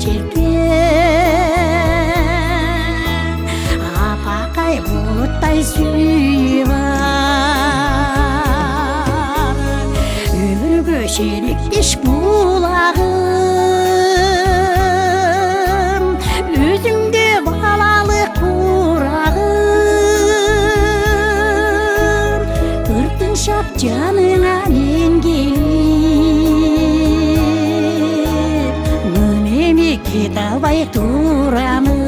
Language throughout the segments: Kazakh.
желпен апақай бұлттай сүйіп өмірге шелектеш бұлағым өзіңде балалық құрағым ұртың шап жаныңа мен келіп мөнеме кете албай турамын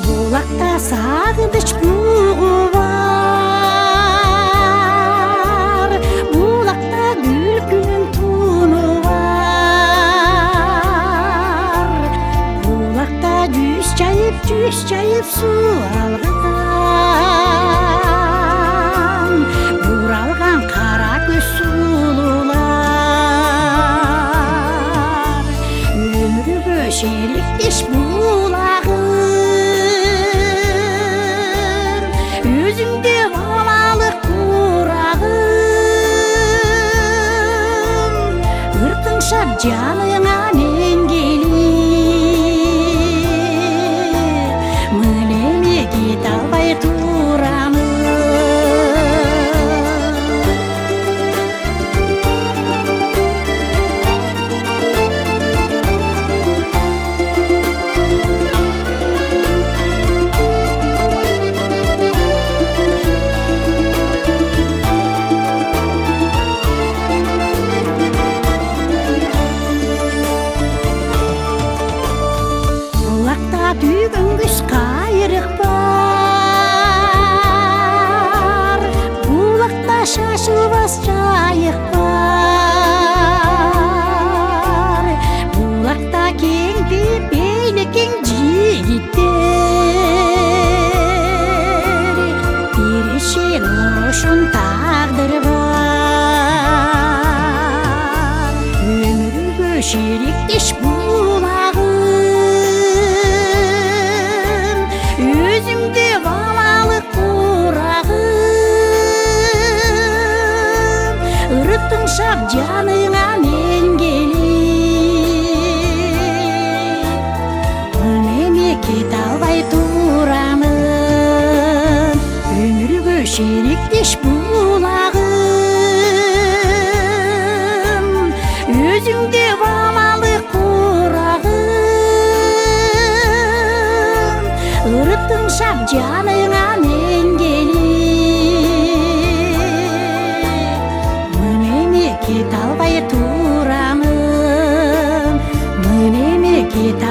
бұлақта сағыныш бұғы бар бұлақта күлкінің туны бар бұлақта жүз жайып су алған бұралған қара көз сұлулар өмірге шелектеш бұлағым өзіңде балалық құрағым ұртың шап жаныңа мен келіп мөнеме кете албай турамын бүгін күз қайырық бар бұлақта шашылмас жайық бар бұлақта кең пейілі кең жігіттер перішен ошын тағдыр бар өмірге шелектеш бұлағым өзіңде балалық құрағым ұртың шап жаныңа мен келіп мөнеме кете албай турамын өмірге шелектеш бұлағым өзіңде балалық құрағым ұртың шап жаныңа мен келіп мөнеме кете албай турамын мөнеме кете